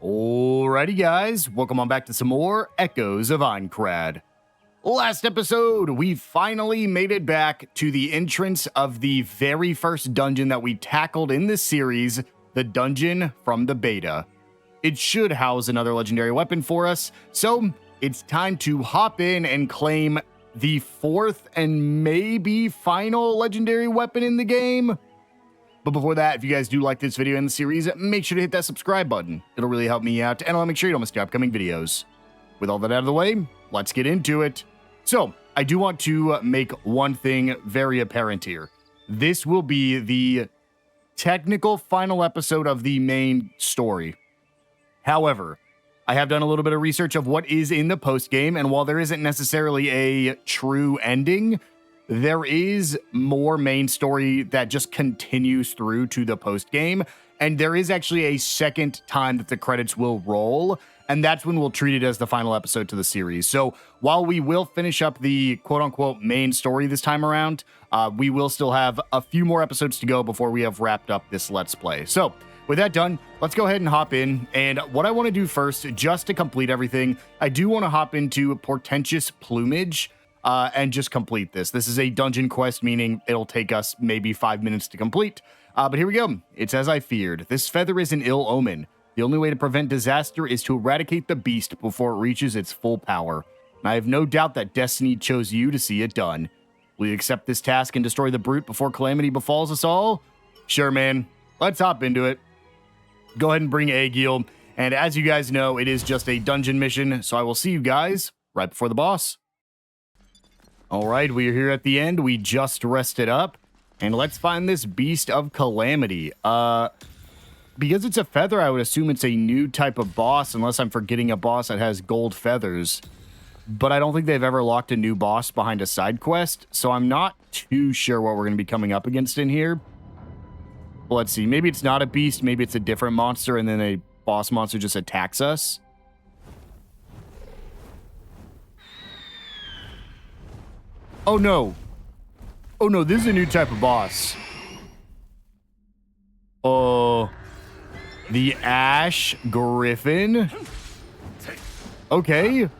Alrighty guys, welcome on back to some more Echoes of Aincrad. Last episode, we finally made it back to the entrance of the very first dungeon that we tackled in this series, the dungeon from the beta. It should house another legendary weapon for us, so it's time to hop in and claim the fourth and maybe final legendary weapon in the game. But before that, if you guys do like this video and the series, make sure to hit that subscribe button. It'll really help me out, and I'll make sure you don't miss the upcoming videos. With all that out of the way, let's get into it. So, I do want to make one thing very apparent here. This will be the technical final episode of the main story. However, I have done a little bit of research of what is in the post-game, and while there isn't necessarily a true ending, there is more main story that just continues through to the post-game, and there is actually a second time that the credits will roll, and that's when we'll treat it as the final episode to the series. So while we will finish up the quote-unquote main story this time around, we will still have a few more episodes to go before we have wrapped up this Let's Play. So with that done, let's go ahead and hop in, and what I want to do first, just to complete everything, I do want to hop into Portentous Plumage, and just complete this. This is a dungeon quest, meaning it'll take us maybe 5 minutes to complete. But here we go. It's as I feared. This feather is an ill omen. The only way to prevent disaster is to eradicate the beast before it reaches its full power. And I have no doubt that destiny chose you to see it done. Will you accept this task and destroy the brute before calamity befalls us all? Sure, man. Let's hop into it. Go ahead and bring Aegil. And as you guys know, it is just a dungeon mission, so I will see you guys right before the boss. All right, we are here at the end. We just rested up, and let's find this Beast of Calamity. Because it's a feather, I would assume it's a new type of boss, unless I'm forgetting a boss that has gold feathers. But I don't think they've ever locked a new boss behind a side quest, so I'm not too sure what we're going to be coming up against in here. Well, let's see. Maybe it's not a beast, maybe it's a different monster, and then a boss monster just attacks us. Oh no. Oh no, this is a new type of boss. Oh. The Ash Griffin. Okay.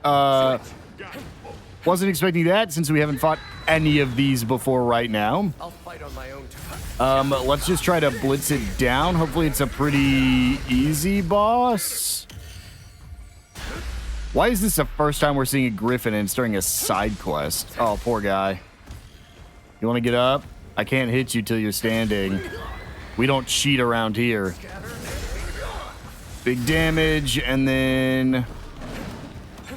Wasn't expecting that since we haven't fought any of these before right now. I'll fight on my own. Let's just try to blitz it down. Hopefully it's a pretty easy boss. Why is this the first time we're seeing a griffin and it's during a side quest? Oh, poor guy. You want to get up? I can't hit you till you're standing. We don't cheat around here. Big damage, and then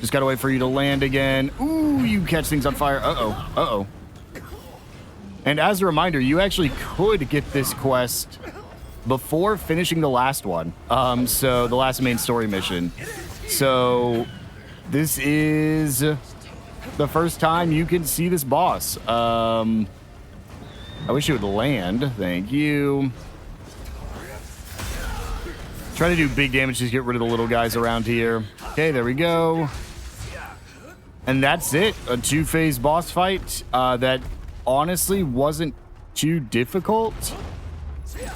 just gotta wait for you to land again. Ooh, you catch things on fire. Uh-oh. Uh-oh. And as a reminder, you actually could get this quest before finishing the last one. So the last main story mission. So this is the first time you can see this boss. I wish it would land. Thank you. Try to do big damage to get rid of the little guys around here. Okay, there we go. And that's it. A two-phase boss fight that honestly wasn't too difficult.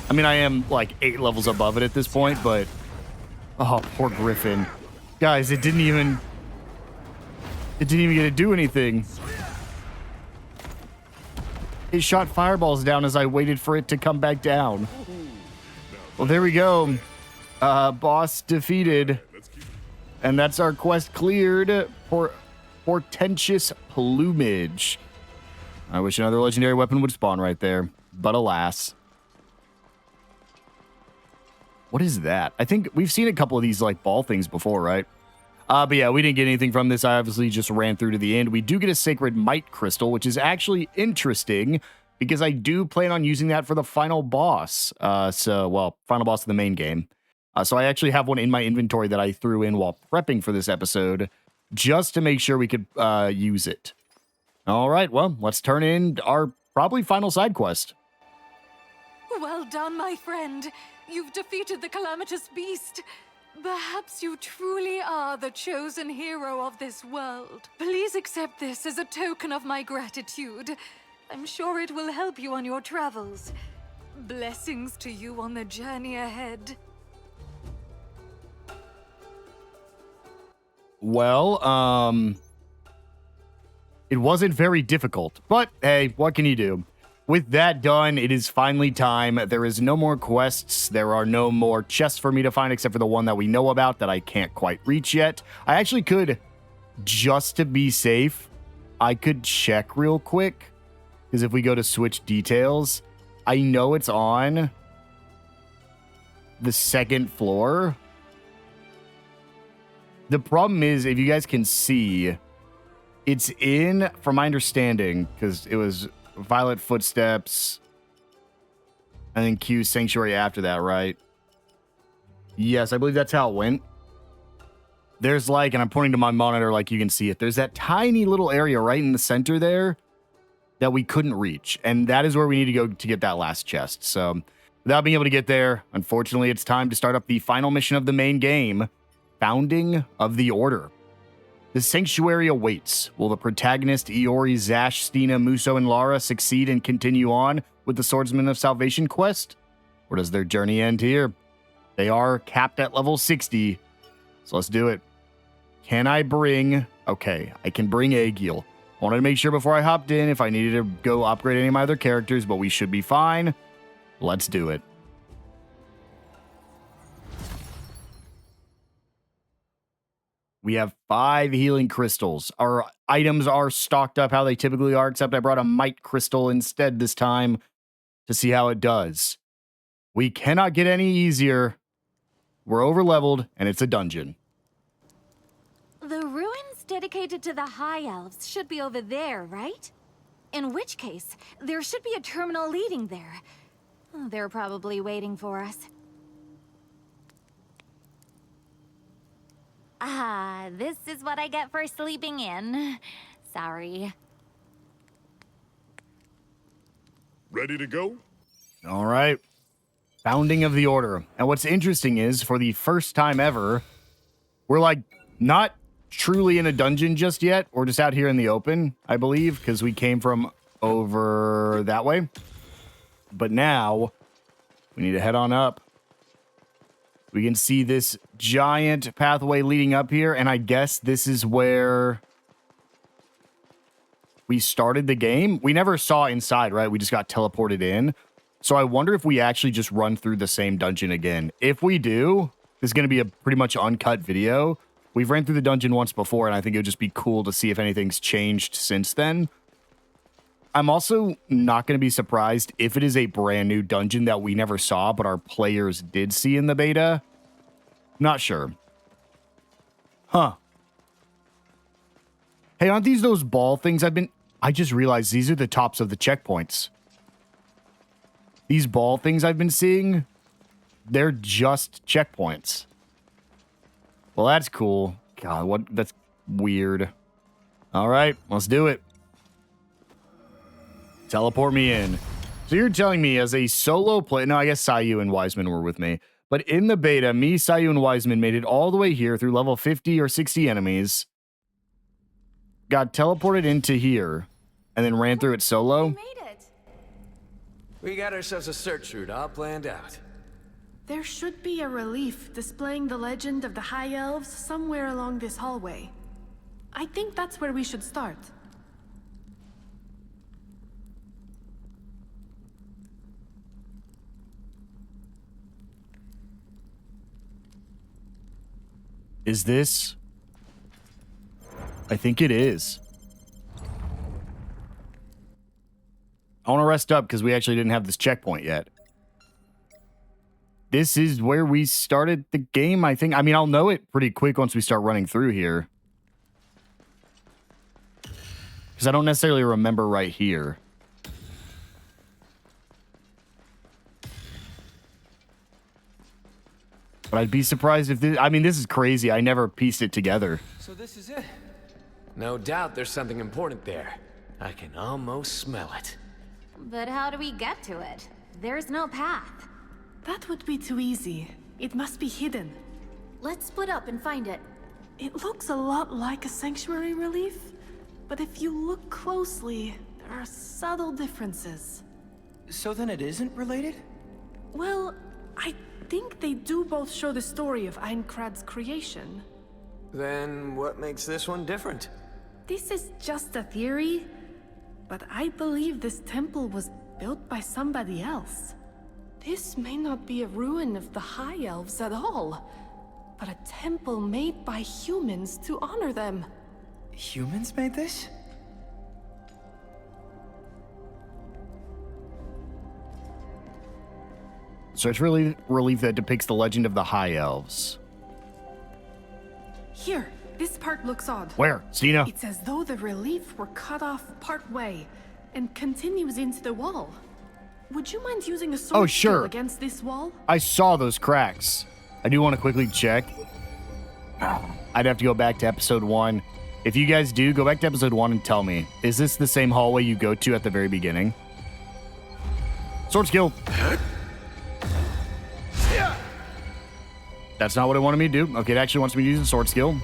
I mean, I am like 8 levels above it at this point, but oh, poor Griffin. Guys, it didn't even get to do anything. It shot fireballs down as I waited for it to come back down. Well, there we go. Boss defeated. And that's our quest cleared for Portentous Plumage. I wish another legendary weapon would spawn right there, but alas. What is that? I think we've seen a couple of these like ball things before, right? But yeah, we didn't get anything from this. I obviously just ran through to the end. We do get a Sacred Might Crystal, which is actually interesting because I do plan on using that for the final boss. Well, final boss of the main game. So I actually have one in my inventory that I threw in while prepping for this episode just to make sure we could use it. All right, well, let's turn in our probably final side quest. Well done, my friend. You've defeated the calamitous beast. Perhaps you truly are the chosen hero of this world. Please accept this as a token of my gratitude. I'm sure it will help you on your travels. Blessings to you on the journey ahead. Well, it wasn't very difficult, but hey, what can you do? With that done, it is finally time. There is no more quests. There are no more chests for me to find except for the one that we know about that I can't quite reach yet. I actually could, just to be safe, I could check real quick. Because if we go to switch details, I know it's on the second floor. The problem is, if you guys can see, it's in, from my understanding, because it was Violet Footsteps, and then Q Sanctuary after that, right? Yes, I believe that's how it went. There's like, and I'm pointing to my monitor like you can see it, there's that tiny little area right in the center there that we couldn't reach, and that is where we need to go to get that last chest. So, without being able to get there, unfortunately, it's time to start up the final mission of the main game, Founding of the Order. The sanctuary awaits. Will the protagonist Iori, Zash, Stina, Muso, and Lara succeed and continue on with the Swordsman of Salvation quest? Or does their journey end here? They are capped at level 60, so let's do it. Can I bring... Okay, I can bring Aegil. Wanted to make sure before I hopped in if I needed to go upgrade any of my other characters, but we should be fine. Let's do it. We have 5 healing crystals. Our items are stocked up how they typically are, except I brought a might crystal instead this time to see how it does. We cannot get any easier. We're over-leveled, and it's a dungeon. The ruins dedicated to the High Elves should be over there, right? In which case, there should be a terminal leading there. They're probably waiting for us. Ah, this is what I get for sleeping in. Sorry. Ready to go? All right. Founding of the Order. And what's interesting is, for the first time ever, we're like not truly in a dungeon just yet. We're just out here in the open, I believe, because we came from over that way. But now we need to head on up. We can see this giant pathway leading up here, and I guess this is where we started the game. We never saw inside, right? We just got teleported in. So I wonder if we actually just run through the same dungeon again. If we do, this is going to be a pretty much uncut video. We've ran through the dungeon once before, and I think it would just be cool to see if anything's changed since then. I'm also not going to be surprised if it is a brand new dungeon that we never saw, but our players did see in the beta. Not sure. Huh. Hey, aren't these those ball things I just realized these are the tops of the checkpoints. These ball things I've been seeing, they're just checkpoints. Well, that's cool. God, that's weird. All right, let's do it. Teleport me in. So you're telling me as a solo play... No, I guess Sayu and Wiseman were with me. But in the beta, me, Sayu, and Wiseman made it all the way here through level 50 or 60 enemies. Got teleported into here. And then ran through it solo. We made it. We got ourselves a search route all planned out. There should be a relief displaying the legend of the High Elves somewhere along this hallway. I think that's where we should start. Is this? I think it is. I want to rest up because we actually didn't have this checkpoint yet. This is where we started the game, I think. I mean, I'll know it pretty quick once we start running through here. Because I don't necessarily remember right here. But I'd be surprised if this... I mean, this is crazy. I never pieced it together. So this is it? No doubt there's something important there. I can almost smell it. But how do we get to it? There's no path. That would be too easy. It must be hidden. Let's split up and find it. It looks a lot like a sanctuary relief, but if you look closely, there are subtle differences. So then it isn't related? Well, I think they do both show the story of Aincrad's creation. Then what makes this one different? This is just a theory, but I believe this temple was built by somebody else. This may not be a ruin of the High Elves at all, but a temple made by humans to honor them. Humans made this? Search for relief that depicts the legend of the High Elves. Here, this part looks odd. Where? Stina? It's as though the relief were cut off part way and continues into the wall. Would you mind using a sword skill against this wall? I saw those cracks. I do want to quickly check. I'd have to go back to episode 1. If you guys do, go back to episode 1 and tell me. Is this the same hallway you go to at the very beginning? Sword skill. That's not what it wanted me to do. Okay, it actually wants me to use a sword skill.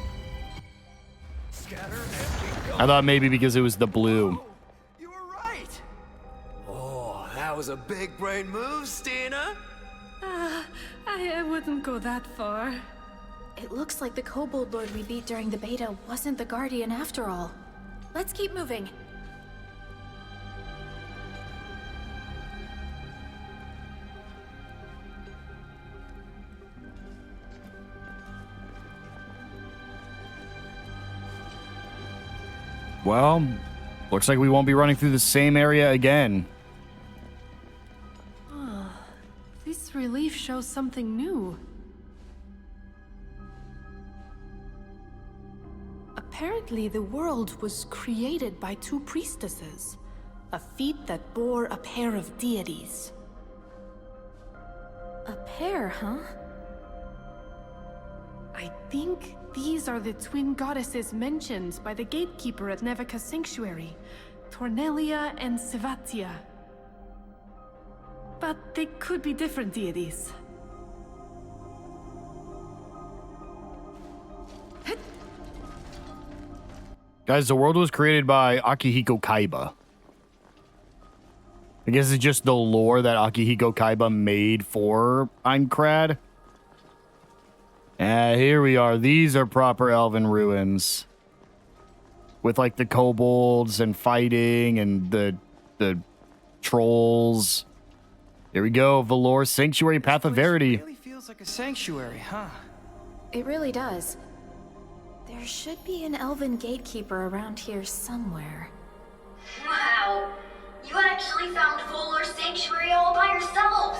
I thought maybe because it was the blue. You were right! Oh, that was a big brain move, Stina. I wouldn't go that far. It looks like the kobold lord we beat during the beta wasn't the guardian after all. Let's keep moving. Well, looks like we won't be running through the same area again. This relief shows something new. Apparently, the world was created by two priestesses, a feat that bore a pair of deities. A pair, huh? I think these are the twin goddesses mentioned by the gatekeeper at Nevica's sanctuary, Tornelia and Sivatia. But they could be different deities. Guys, the world was created by Akihiko Kaiba. I guess it's just the lore that Akihiko Kaiba made for Aincrad. Here we are. These are proper elven ruins. With like the kobolds and fighting and the trolls. Here we go. Valor Sanctuary, Path of Verity. It really feels like a sanctuary, huh? It really does. There should be an elven gatekeeper around here somewhere. Wow! You actually found Volar Sanctuary all by yourselves!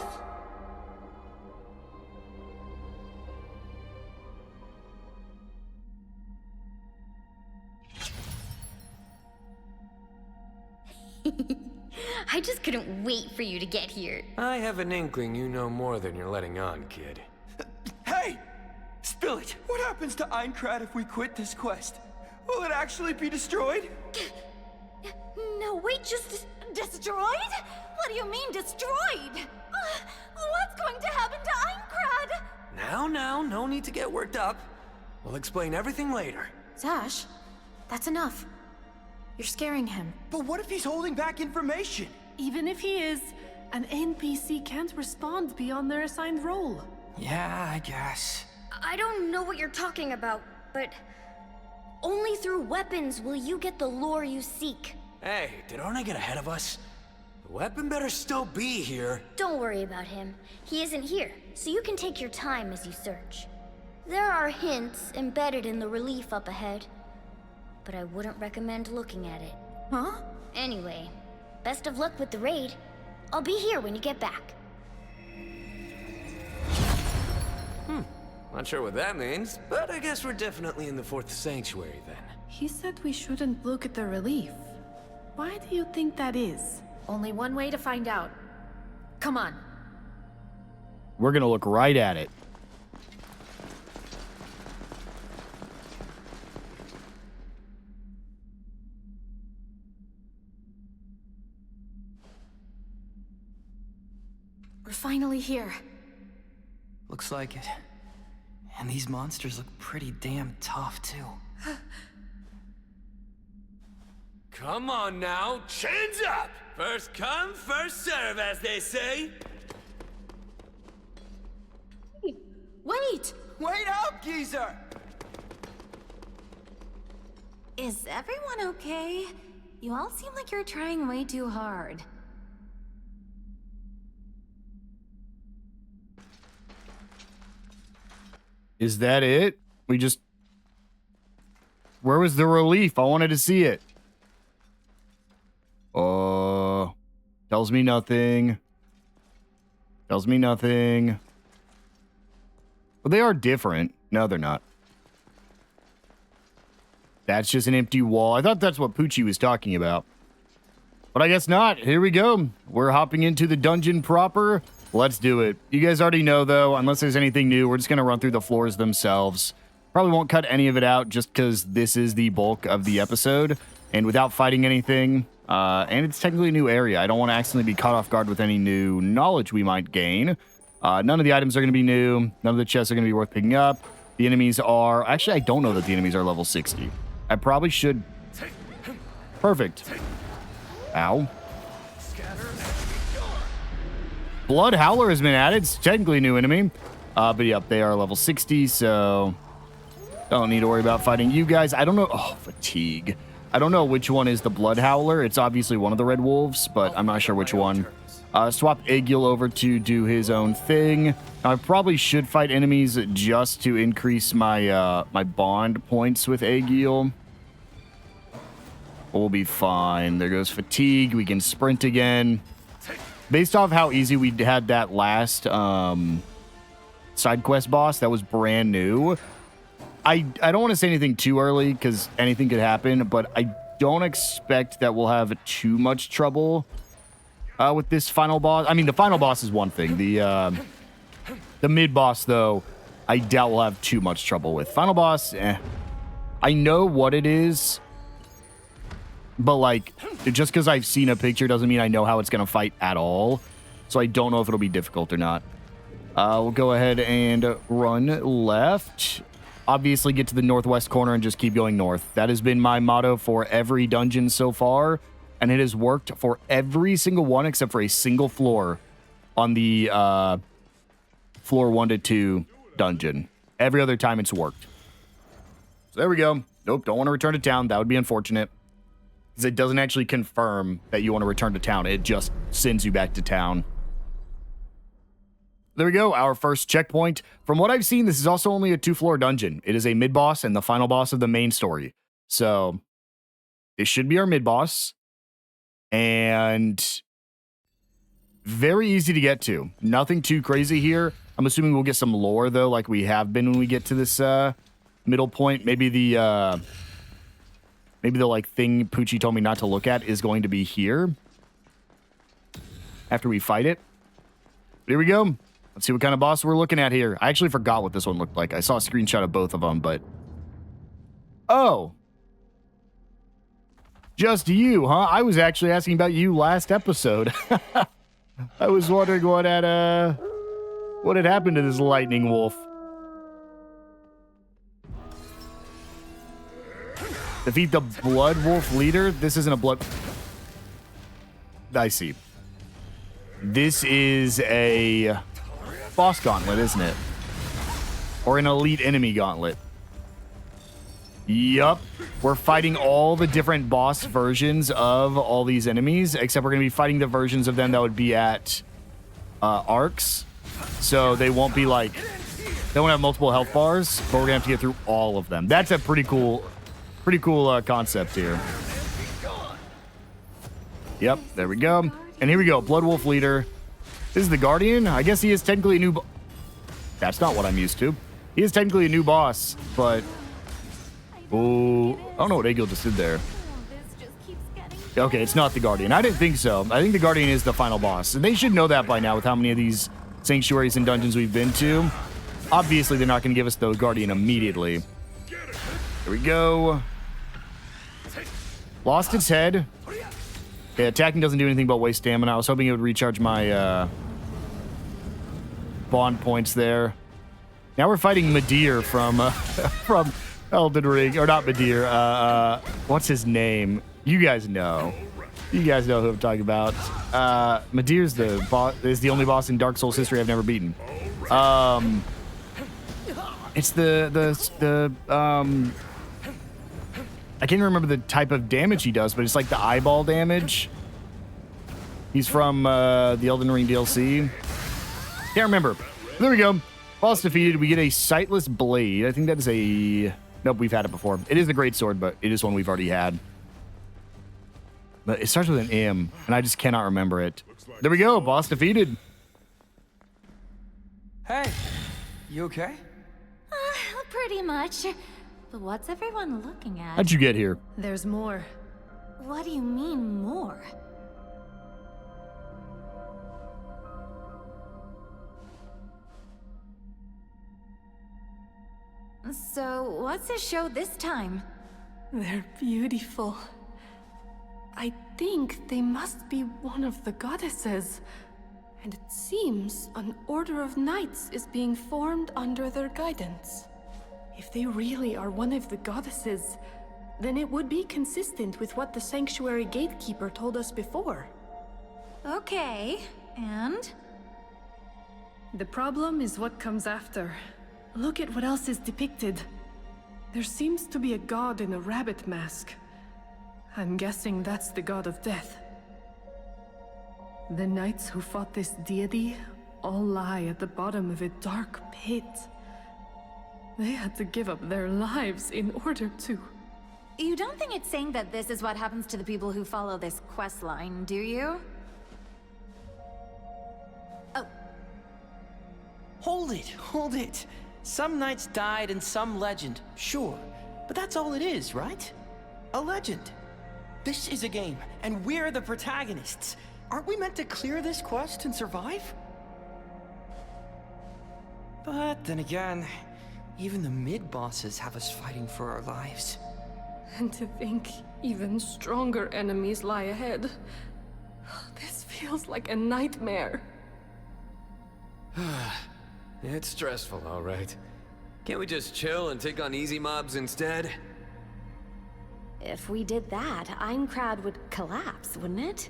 I just couldn't wait for you to get here. I have an inkling you know more than you're letting on, kid. Hey! Spill it! What happens to Aincrad if we quit this quest? Will it actually be destroyed? No, wait, just destroyed? What do you mean destroyed? What's going to happen to Aincrad? Now, no need to get worked up. We'll explain everything later. Zash, that's enough. You're scaring him. But what if he's holding back information? Even if he is, an NPC can't respond beyond their assigned role. Yeah, I guess. I don't know what you're talking about, but only through weapons will you get the lore you seek. Hey, did Arne get ahead of us? The weapon better still be here. Don't worry about him. He isn't here, so you can take your time as you search. There are hints embedded in the relief up ahead, but I wouldn't recommend looking at it. Huh? Anyway, best of luck with the raid. I'll be here when you get back. Not sure what that means, but I guess we're definitely in the 4th sanctuary then. He said we shouldn't look at the relief. Why do you think that is? Only one way to find out. Come on. We're going to look right at it. We're finally here. Looks like it. And these monsters look pretty damn tough, too. Come on now, chins up! First come, first serve, as they say. Wait! Wait up, geezer! Is everyone okay? You all seem like you're trying way too hard. Is that it? We just... Where was the relief? I wanted to see it. Tells me nothing. Tells me nothing. Well, they are different. No, they're not. That's just an empty wall. I thought that's what Poochie was talking about. But I guess not. Here we go. We're hopping into the dungeon proper. Let's do it. You guys already know, though, unless there's anything new, we're just going to run through the floors themselves. Probably won't cut any of it out just because this is the bulk of the episode. And without fighting anything, and it's technically a new area. I don't want to accidentally be caught off guard with any new knowledge we might gain. None of the items are going to be new. None of the chests are going to be worth picking up. The enemies are... Actually, I don't know that the enemies are level 60. I probably should... Perfect. Ow. Blood Howler has been added. It's technically a new enemy. But yep, they are level 60, so... Don't need to worry about fighting you guys. I don't know... Oh, fatigue. I don't know which one is the Blood Howler. It's obviously one of the Red Wolves, but I'm not sure which one. Swap Aegil over to do his own thing. I probably should fight enemies just to increase my my bond points with Aegil. We'll be fine. There goes fatigue. We can sprint again. Based off how easy we had that last side quest boss, that was brand new. I don't want to say anything too early because anything could happen, but I don't expect that we'll have too much trouble with this final boss. I mean, the final boss is one thing. The mid boss, though, I doubt we'll have too much trouble with. Final boss, I know what it is, but like, just because I've seen a picture doesn't mean I know how it's going to fight at all. So I don't know if it'll be difficult or not. We'll go ahead and run left. Obviously, get to the northwest corner and just keep going north. That has been my motto for every dungeon so far. And it has worked for every single one except for a single floor on the floor 1 to 2 dungeon. Every other time it's worked. So there we go. Nope, don't want to return to town. That would be unfortunate. Because it doesn't actually confirm that you want to return to town. It just sends you back to town. There we go, our first checkpoint. From what I've seen, this is also only a 2-floor dungeon. It is a mid-boss and the final boss of the main story. So, this should be our mid-boss. And very easy to get to. Nothing too crazy here. I'm assuming we'll get some lore, though, like we have been when we get to this middle point. Maybe the like thing Poochie told me not to look at is going to be here after we fight it. But here we go. Let's see what kind of boss we're looking at here. I actually forgot what this one looked like. I saw a screenshot of both of them, but... Oh. Just you, huh? I was actually asking about you last episode. I was wondering what had happened to this lightning wolf. Defeat the Blood Wolf leader? This isn't a blood... I see. This is a boss gauntlet, isn't it? Or an elite enemy gauntlet. Yup. We're fighting all the different boss versions of all these enemies, except we're going to be fighting the versions of them that would be at arcs. So they won't be like... They won't have multiple health bars, but we're going to have to get through all of them. That's a pretty cool concept here. Yep, there we go. And here we go, Blood Wolf leader. This is the Guardian. I guess he is technically a new... That's not what I'm used to. He is technically a new boss, but... Oh, I don't know what Aegil just did there. Okay, it's not the Guardian. I didn't think so. I think the Guardian is the final boss. And they should know that by now with how many of these sanctuaries and dungeons we've been to. Obviously, they're not going to give us the Guardian immediately. Here we go. Lost its head. Okay, attacking doesn't do anything but waste stamina. I was hoping it would recharge my bond points there. Now we're fighting Midir from from Elden Ring, or not Midir. What's his name? You guys know. You guys know who I'm talking about. Midir's the boss. Is the only boss in Dark Souls history I've never beaten. It's the I can't remember the type of damage he does, but it's like the eyeball damage. He's from the Elden Ring DLC. Can't remember. There we go. Boss defeated. We get a sightless blade. I think that is a... Nope, we've had it before. It is a great sword, but it is one we've already had. But it starts with an M, and I just cannot remember it. There we go. Boss defeated. Hey, you okay? Pretty much. But what's everyone looking at? How'd you get here? There's more. What do you mean, more? So, what's his show this time? They're beautiful. I think they must be one of the goddesses. And it seems an order of knights is being formed under their guidance. If they really are one of the goddesses, then it would be consistent with what the sanctuary gatekeeper told us before. Okay, and? The problem is what comes after. Look at what else is depicted. There seems to be a god in a rabbit mask. I'm guessing that's the god of death. The knights who fought this deity all lie at the bottom of a dark pit. They had to give up their lives in order to... You don't think it's saying that this is what happens to the people who follow this quest line, do you? Oh. Hold it. Some knights died and some legend, sure. But that's all it is, right? A legend. This is a game, and we're the protagonists. Aren't we meant to clear this quest and survive? But then again, even the mid-bosses have us fighting for our lives. And to think even stronger enemies lie ahead. This feels like a nightmare. It's stressful, all right. Can't we just chill and take on easy mobs instead? If we did that, Aincrad would collapse, wouldn't it?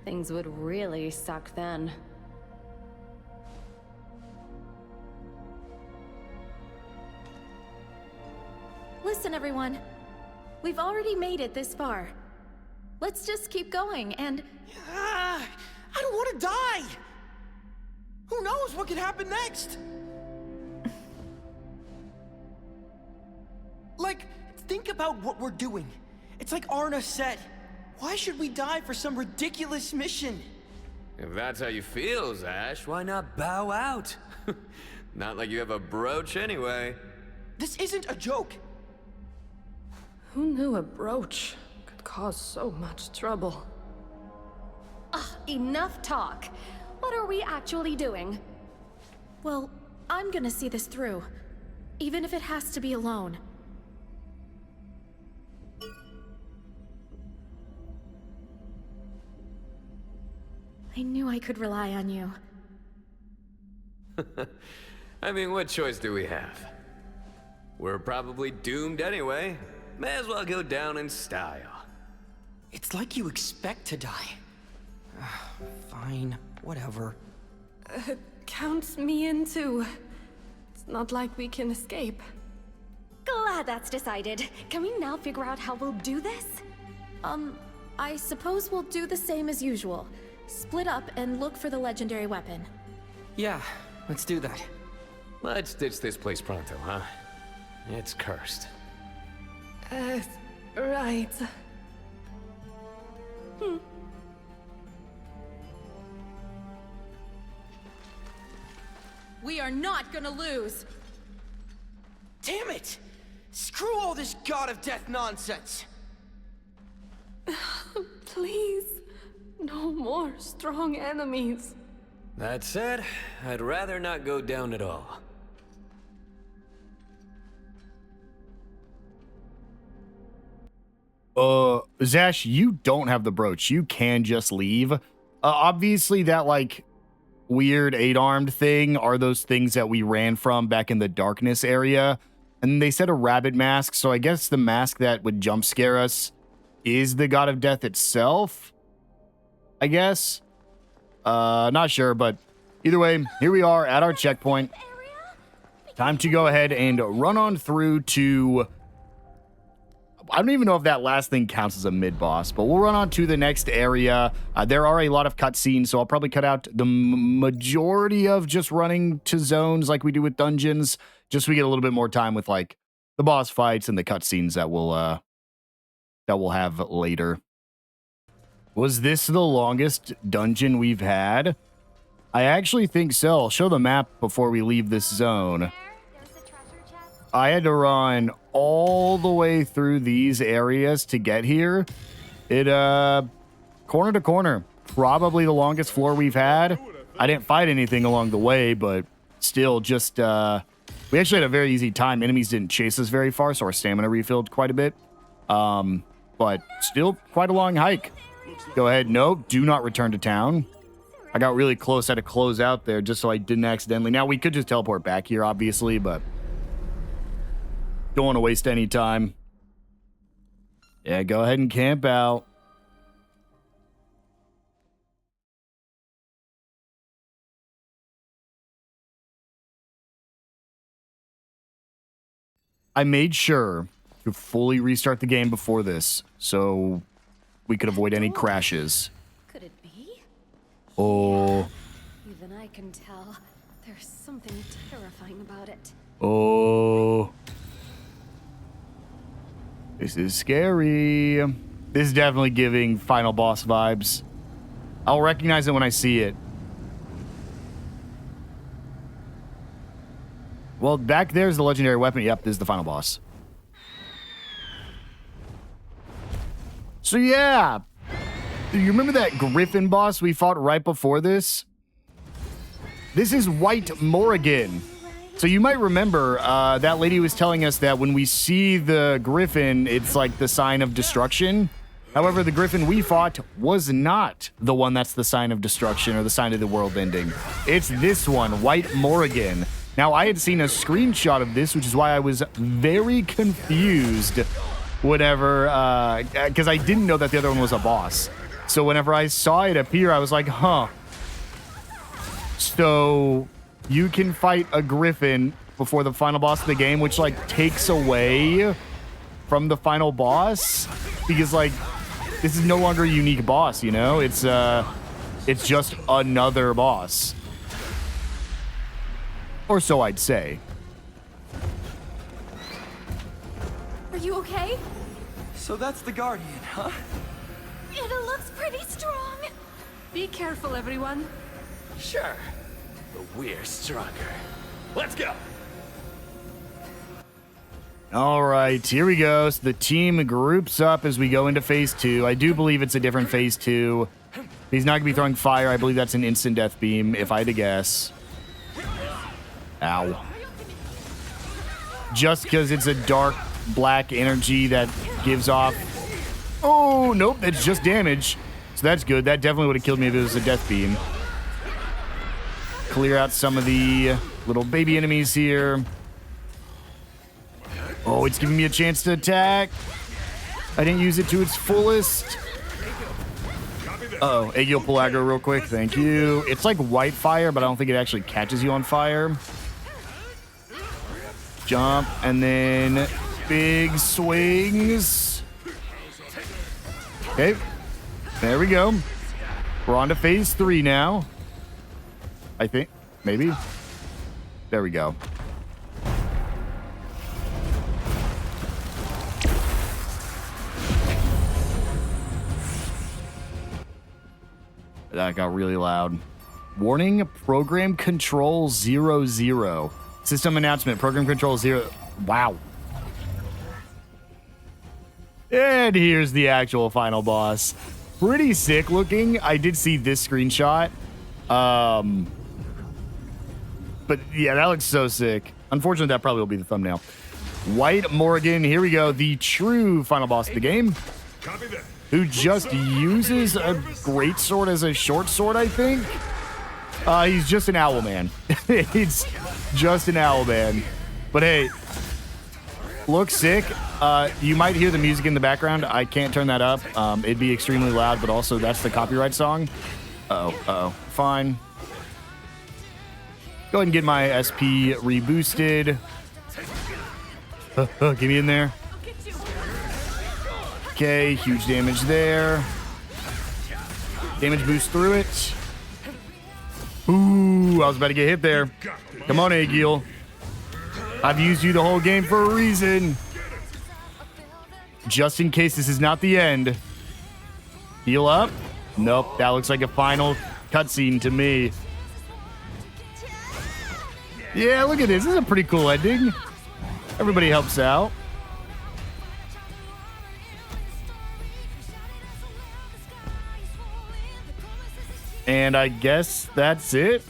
Things would really suck then. Listen, everyone. We've already made it this far. Let's just keep going and... I don't want to die! Who knows what could happen next? Like, think about what we're doing. It's like Arna said. Why should we die for some ridiculous mission? If that's how you feel, Zash, why not bow out? Not like you have a brooch anyway. This isn't a joke. Who knew a brooch could cause so much trouble? Enough talk. What are we actually doing? Well, I'm gonna see this through. Even if it has to be alone. I knew I could rely on you. I mean, what choice do we have? We're probably doomed anyway. May as well go down in style. It's like you expect to die. Fine, whatever. Counts me in too. It's not like we can escape. Glad that's decided. Can we now figure out how we'll do this? I suppose we'll do the same as usual. Split up and look for the legendary weapon. Yeah, let's do that. Let's ditch this place pronto, huh? It's cursed. Right. We are not gonna lose! Damn it! Screw all this god of death nonsense! Please. No more strong enemies. That said, I'd rather not go down at all. Zash, you don't have the brooch. You can just leave. Obviously, that, like, weird 8-armed thing are those things that we ran from back in the darkness area. And they said a rabbit mask, so I guess the mask that would jump scare us is the god of death itself, I guess. Not sure, but either way, here we are at our checkpoint. Time to go ahead and run on through to I don't even know if that last thing counts as a mid-boss, but we'll run on to the next area. There are a lot of cutscenes, so I'll probably cut out the majority of just running to zones like we do with dungeons, just so we get a little bit more time with like the boss fights and the cutscenes that we'll have later. Was this the longest dungeon we've had? I actually think so. I'll show the map before we leave this zone. I had to run all the way through these areas to get here. It, corner to corner, probably the longest floor we've had. I didn't fight anything along the way, but still just, we actually had a very easy time. Enemies didn't chase us very far, so our stamina refilled quite a bit. But still quite a long hike. Go ahead. Nope. Do not return to town. I got really close. I had to close out there just so I didn't accidentally. Now, we could just teleport back here, obviously, but don't want to waste any time. Yeah, go ahead and camp out. I made sure to fully restart the game before this, so we could avoid any crashes. Could it be? Oh. Even I can tell. There's something terrifying about it. Oh. This is scary. This is definitely giving final boss vibes. I'll recognize it when I see it. Well, back there's the legendary weapon. Yep, this is the final boss. So yeah, you remember that Griffin boss we fought right before this? This is White Morrigan. So you might remember that lady was telling us that when we see the Griffin, it's like the sign of destruction. However, the Griffin we fought was not the one that's the sign of destruction or the sign of the world ending. It's this one, White Morrigan. Now, I had seen a screenshot of this, which is why I was very confused whenever, because I didn't know that the other one was a boss. So whenever I saw it appear, I was like, huh. So you can fight a Griffin before the final boss of the game, which like takes away from the final boss, because like this is no longer a unique boss, you know? It's just another boss. Or so I'd say. Are you okay? So that's the Guardian, huh? It looks pretty strong. Be careful, everyone. Sure, but we're stronger. Let's go. All right, here we go. So the team groups up as we go into phase 2. I do believe it's a different phase 2. He's not going to be throwing fire. I believe that's an instant death beam, if I had to guess. Ow. Just because it's a dark black energy that gives off... Oh, nope, that's just damage. So that's good. That definitely would have killed me if it was a death beam. Clear out some of the little baby enemies here. Oh, it's giving me a chance to attack. I didn't use it to its fullest. Uh-oh, Aegil pull aggro real quick. Thank you. It's like white fire, but I don't think it actually catches you on fire. Jump, and then big swings. Okay, there we go. We're on to phase 3 now. I think, maybe. There we go. That got really loud. Warning, program control 00. System announcement, program control 0. Wow. And here's the actual final boss. Pretty sick looking. I did see this screenshot. But yeah, that looks so sick. Unfortunately, that probably will be the thumbnail. White Morrigan, here we go. The true final boss of the game. Who just uses a greatsword as a short sword, I think. He's just an owl man. It's just an owl man. But hey, looks sick. You might hear the music in the background. I can't turn that up. It'd be extremely loud, but also that's the copyright song. Uh-oh. Fine. Go ahead and get my SP reboosted. Get me in there. Okay, huge damage there. Damage boost through it. Ooh, I was about to get hit there. Come on, Aegil. I've used you the whole game for a reason. Just in case this is not the end. Heal up. Nope, that looks like a final cutscene to me. Yeah, look at this. This is a pretty cool ending. Everybody helps out. And I guess that's it.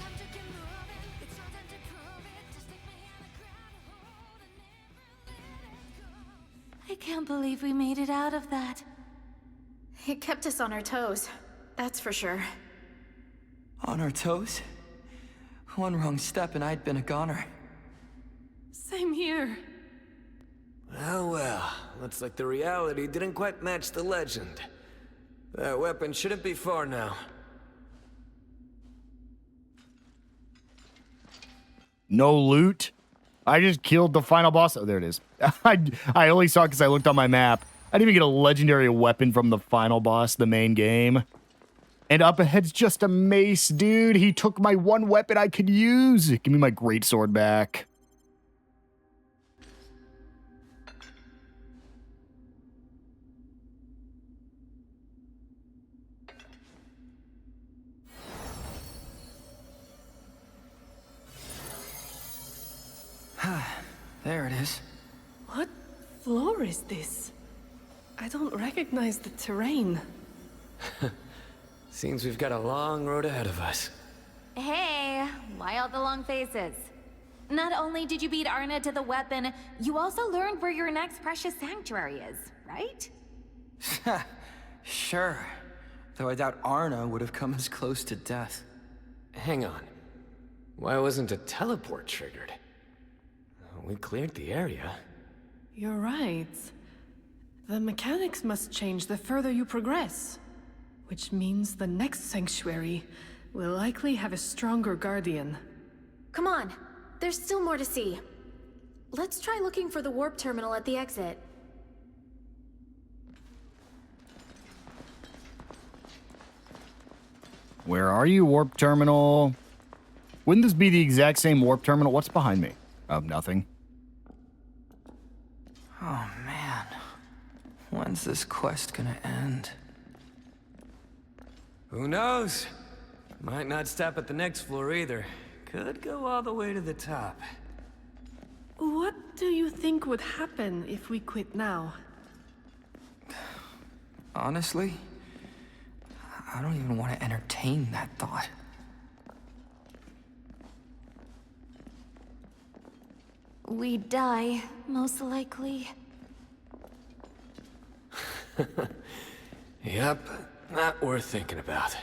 I can't believe we made it out of that. It kept us on our toes, that's for sure. On our toes? One wrong step and I'd been a goner. Same here. Well, looks like the reality didn't quite match the legend. That weapon shouldn't be far now. No loot. I just killed the final boss. Oh, there it is. I only saw it because I looked on my map. I didn't even get a legendary weapon from the final boss, the main game. And up ahead's just a mace, dude. He took my one weapon I could use. Give me my greatsword back. There it is. What floor is this? I don't recognize the terrain. Seems we've got a long road ahead of us. Hey, why all the long faces? Not only did you beat Arna to the weapon, you also learned where your next precious sanctuary is, right? Sure. Though I doubt Arna would have come as close to death. Hang on. Why wasn't a teleport triggered? We cleared the area. You're right. The mechanics must change the further you progress. Which means the next sanctuary will likely have a stronger guardian. Come on, there's still more to see. Let's try looking for the warp terminal at the exit. Where are you, warp terminal? Wouldn't this be the exact same warp terminal? What's behind me? Oh, nothing. Oh man. When's this quest gonna end? Who knows? Might not stop at the next floor either. Could go all the way to the top. What do you think would happen if we quit now? Honestly, I don't even want to entertain that thought. We'd die, most likely. Yep, not worth thinking about.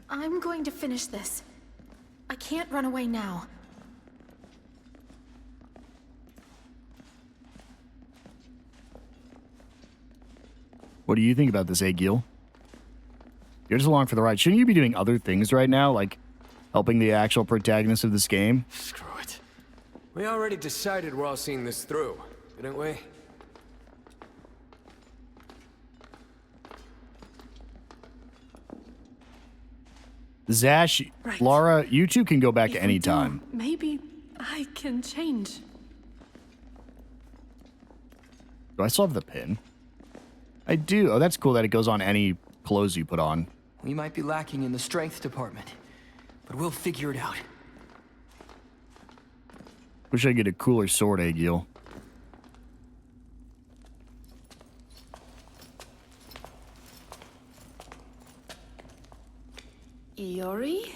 I'm going to finish this. I can't run away now. What do you think about this, Aegil? You're just along for the ride. Shouldn't you be doing other things right now, like helping the actual protagonist of this game? Screw it. We already decided we're all seeing this through, didn't we? Zash, Right. Lara, you two can go back If we any do, time. Maybe I can change. Do I still have the pin? I do. Oh, that's cool that it goes on any clothes you put on. We might be lacking in the strength department, but we'll figure it out. Wish I could get a cooler sword, Aegil. Iori?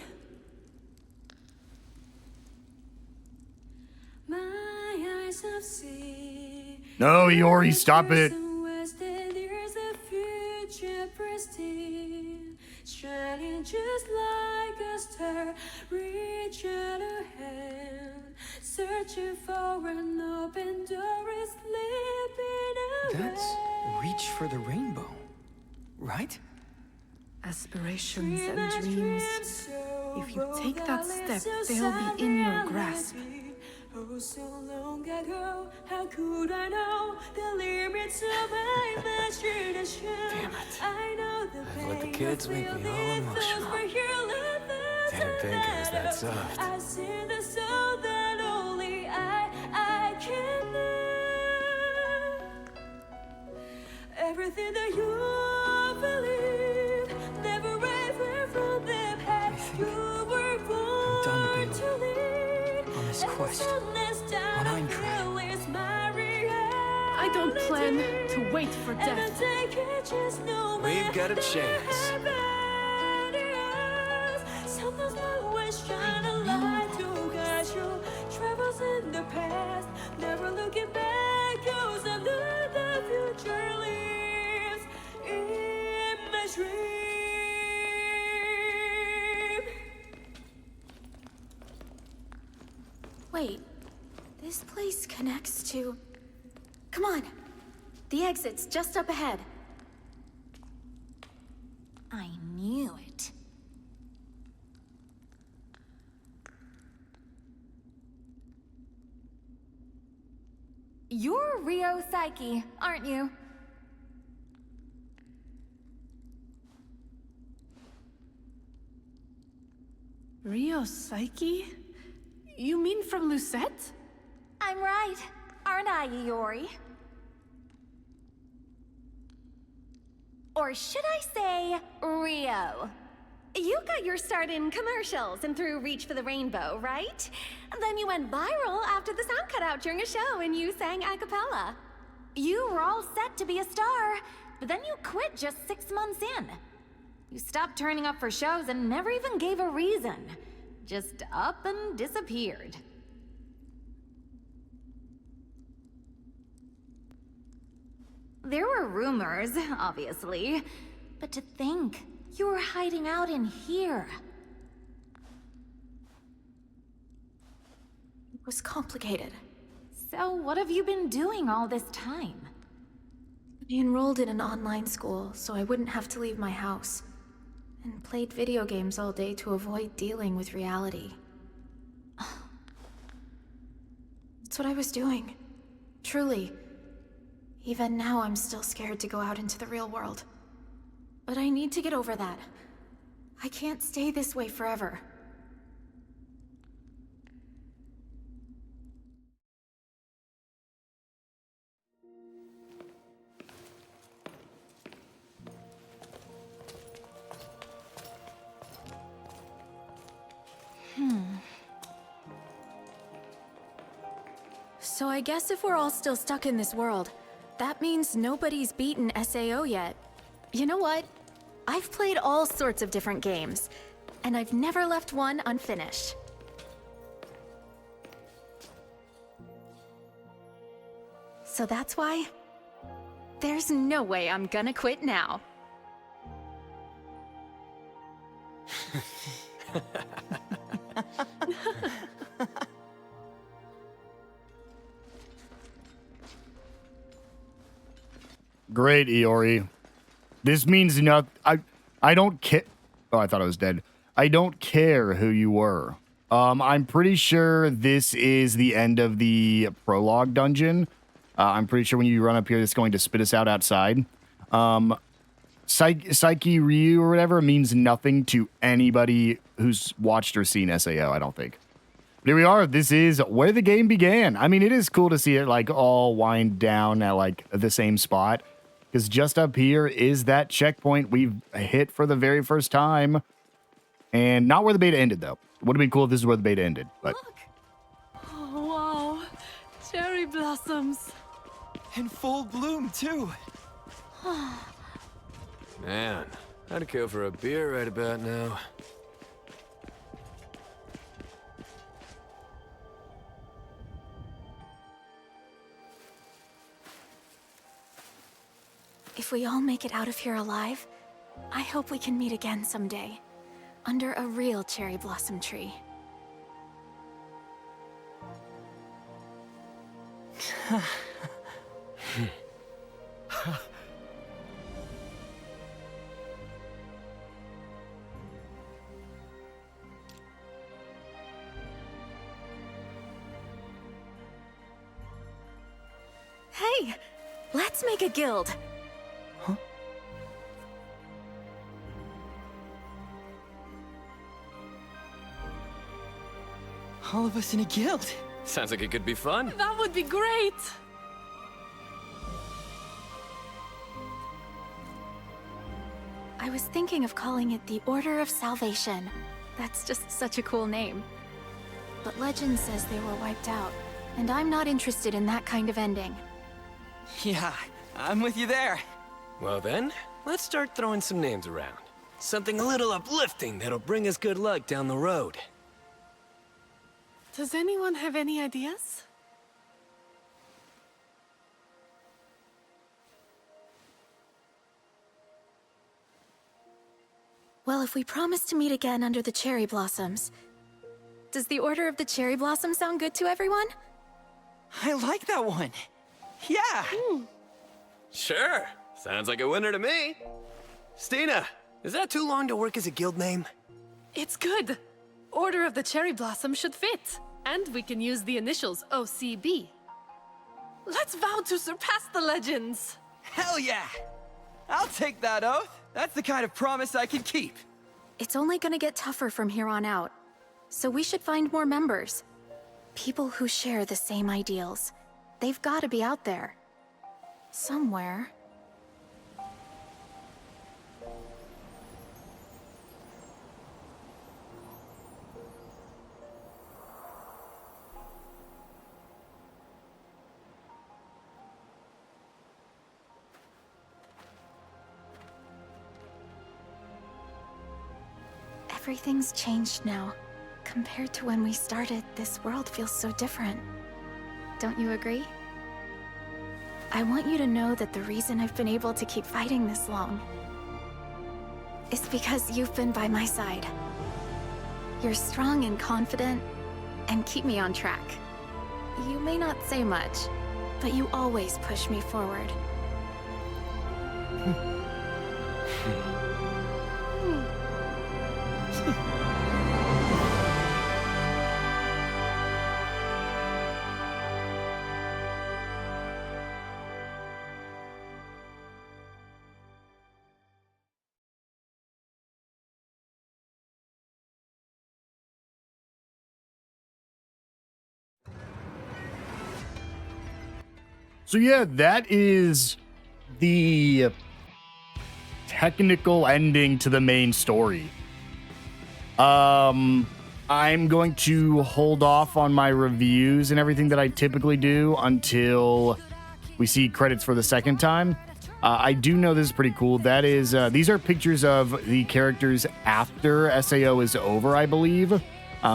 No, Iori, stop it. Shining just like a star, reach out a hand, searching for an open door, is slipping away. That's reach for the rainbow, right? Aspirations and dreams. If you take that step, they'll be in your grasp. Oh, so long ago, how could I know the limits of my imagination? Damn it. I know the I've let the pain kids of make me all feeling those emotional. for your love that's Didn't think it was that enough. soft. I see the soul that only I can know. Everything that you believe, never ever from them had. You were born to lead on this quest, on Aincrad. I don't plan to wait for death. We've got a chance. Sometimes my words shine a light to guide you. Travels in the past, never looking back. 'Cause I know the future lives in my dream. Wait, this place connects to... Come on! The exit's just up ahead. I knew it. You're Rio Psyche, aren't you? Rio Psyche? You mean from Lucette? I'm right, aren't I, Iori? Or should I say, Rio? You got your start in commercials and through Reach for the Rainbow, right? Then you went viral after the sound cut out during a show and you sang a cappella. You were all set to be a star, but then you quit just 6 months in. You stopped turning up for shows and never even gave a reason. Just up and disappeared. There were rumors, obviously, but to think you were hiding out in here. It was complicated. So what have you been doing all this time? I enrolled in an online school so I wouldn't have to leave my house, and played video games all day to avoid dealing with reality. That's what I was doing. Truly. Even now, I'm still scared to go out into the real world. But I need to get over that. I can't stay this way forever. So I guess if we're all still stuck in this world, that means nobody's beaten SAO yet. You know what? I've played all sorts of different games, and I've never left one unfinished. So that's why there's no way I'm gonna quit now. Great, Iori. This means nothing. I don't care. Oh, I thought I was dead. I don't care who you were. I'm pretty sure this is the end of the prologue dungeon. I'm pretty sure when you run up here, it's going to spit us out outside. Psyche Ryu or whatever means nothing to anybody who's watched or seen SAO, I don't think. But here we are. This is where the game began. I mean, it is cool to see it like all wind down at like the same spot. Because just up here is that checkpoint we've hit for the very first time. And not where the beta ended, though. Would have been cool if this is where the beta ended. But Look! Oh, wow. Cherry blossoms. In full bloom, too. Man, I'd kill for a beer right about now. If we all make it out of here alive, I hope we can meet again someday. Under a real cherry blossom tree. Hey, let's make a guild. All of us in a guild. Sounds like it could be fun. That would be great! I was thinking of calling it the Order of Salvation. That's just such a cool name. But legend says they were wiped out, and I'm not interested in that kind of ending. Yeah, I'm with you there. Well then, let's start throwing some names around. Something a little uplifting that'll bring us good luck down the road. Does anyone have any ideas? Well, if we promise to meet again under the cherry blossoms, does the Order of the Cherry Blossom sound good to everyone? I like that one. Yeah. Sure, sounds like a winner to me. Stina, is that too long to work as a guild name? It's good. Order of the Cherry Blossom should fit. And we can use the initials OCB. Let's vow to surpass the legends. Hell yeah. I'll take that oath. That's the kind of promise I can keep. It's only gonna get tougher from here on out. So we should find more members. People who share the same ideals. They've gotta be out there. Somewhere. Everything's changed now. Compared to when we started, this world feels so different. Don't you agree? I want you to know that the reason I've been able to keep fighting this long is because you've been by my side. You're strong and confident, and keep me on track. You may not say much, but you always push me forward. So yeah, that is the technical ending to the main story. I'm going to hold off on my reviews and everything that I typically do until we see credits for the second time. I do know this is pretty cool. That is, these are pictures of the characters after SAO is over, I believe.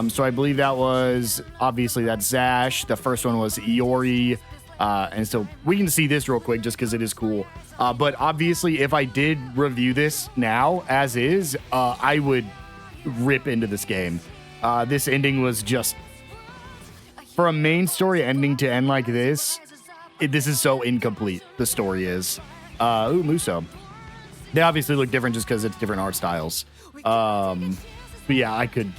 So I believe that was, obviously that's Zash. The first one was Iori. And so we can see this real quick just because it is cool. But obviously, if I did review this now as is, I would rip into this game. This ending was just, for a main story ending to end like this, this is so incomplete. The story is. Ooh, Muso. They obviously look different just because it's different art styles. But yeah, I could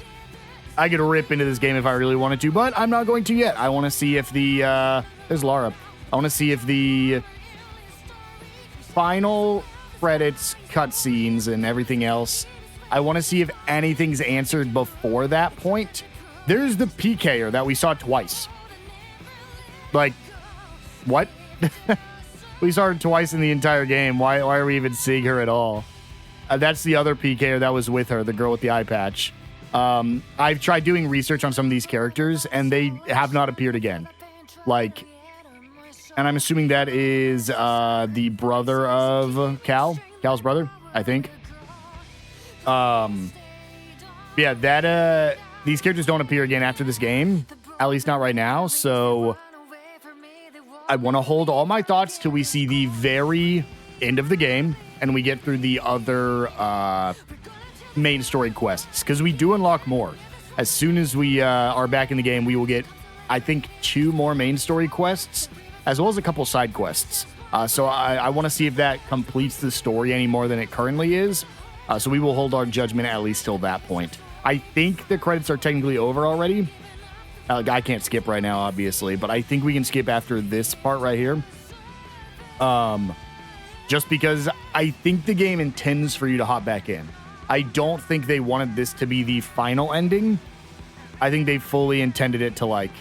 rip into this game if I really wanted to, but I'm not going to yet. I want to see if the there's Lara. I want to see if the final credits, cutscenes, and everything else, I want to see if anything's answered before that point. There's the PKer that we saw twice. Like, what? We saw her twice in the entire game. Why are we even seeing her at all? That's the other PKer that was with her, the girl with the eye patch. I've tried doing research on some of these characters, and they have not appeared again. Like, and I'm assuming that is the brother of Cal's brother, I think. Yeah, that these characters don't appear again after this game, at least not right now. So I want to hold all my thoughts till we see the very end of the game and we get through the other main story quests, because we do unlock more. As soon as we are back in the game, we will get, I think, 2 more main story quests, as well as a couple side quests. So I want to see if that completes the story any more than it currently is. So we will hold our judgment at least till that point. I think the credits are technically over already. I can't skip right now, obviously, but I think we can skip after this part right here. Just because I think the game intends for you to hop back in. I don't think they wanted this to be the final ending. I think they fully intended it to like,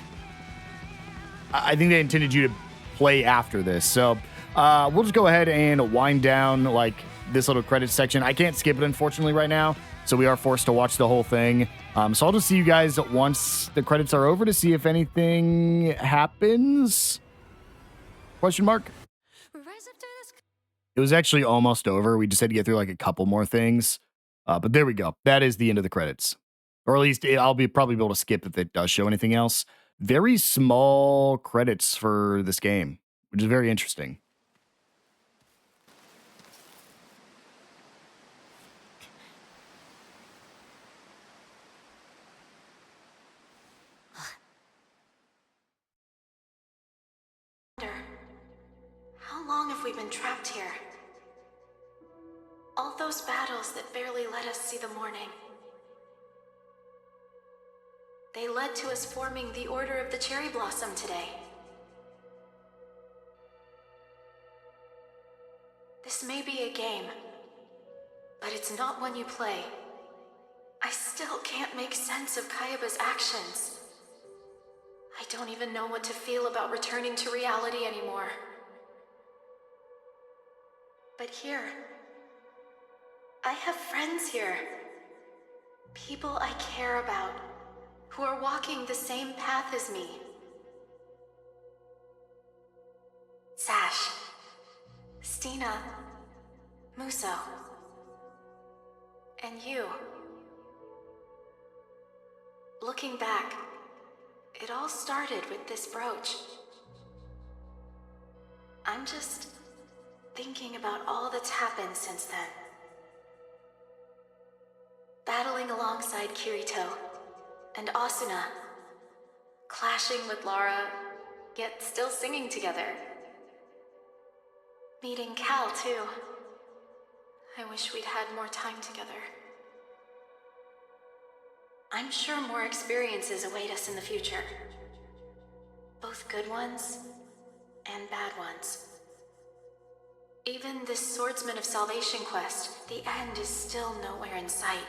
I think they intended you to play after this. So we'll just go ahead and wind down like this little credits section. I can't skip it, unfortunately, right now. So we are forced to watch the whole thing. So I'll just see you guys once the credits are over to see if anything happens. Question mark? It was actually almost over. We just had to get through like a couple more things. But there we go. That is the end of the credits. Or at least I'll probably be able to skip if it does show anything else. Very small credits for this game, which is very interesting. How long have we been trapped here? All those battles that barely let us see the morning. They led to us forming the Order of the Cherry Blossom today. This may be a game, but it's not one you play. I still can't make sense of Kayaba's actions. I don't even know what to feel about returning to reality anymore. But here, I have friends here. People I care about, who are walking the same path as me. Sash, Stina, Muso, and you. Looking back, it all started with this brooch. I'm just thinking about all that's happened since then. Battling alongside Kirito and Asuna, clashing with Lara, yet still singing together. Meeting Cal, too. I wish we'd had more time together. I'm sure more experiences await us in the future. Both good ones and bad ones. Even this Swordsman of Salvation quest, the end is still nowhere in sight.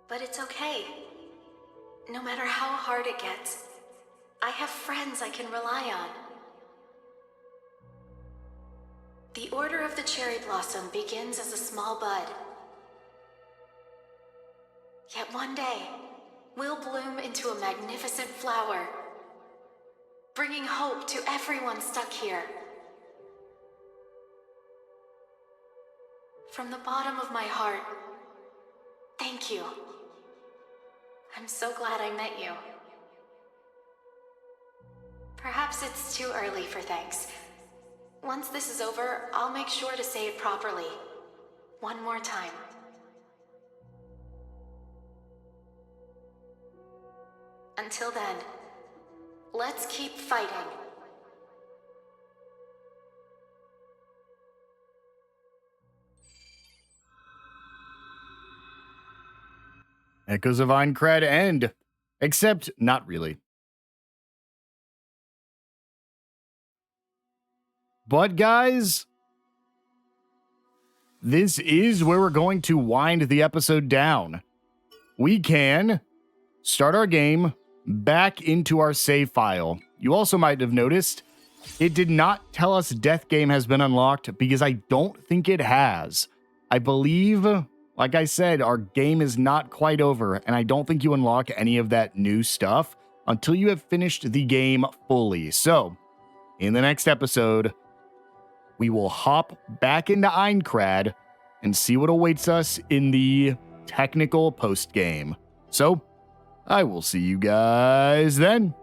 But it's okay. No matter how hard it gets, I have friends I can rely on. The Order of the Cherry Blossom begins as a small bud. Yet one day, we'll bloom into a magnificent flower, bringing hope to everyone stuck here. From the bottom of my heart, thank you. I'm so glad I met you. Perhaps it's too early for thanks. Once this is over, I'll make sure to say it properly. One more time. Until then, let's keep fighting. Echoes of Aincrad end. Except not really. But guys, this is where we're going to wind the episode down. We can start our game back into our save file. You also might have noticed it did not tell us Death Game has been unlocked because I don't think it has. I believe, like I said, our game is not quite over, and I don't think you unlock any of that new stuff until you have finished the game fully. So, in the next episode, we will hop back into Aincrad and see what awaits us in the technical post-game. So, I will see you guys then.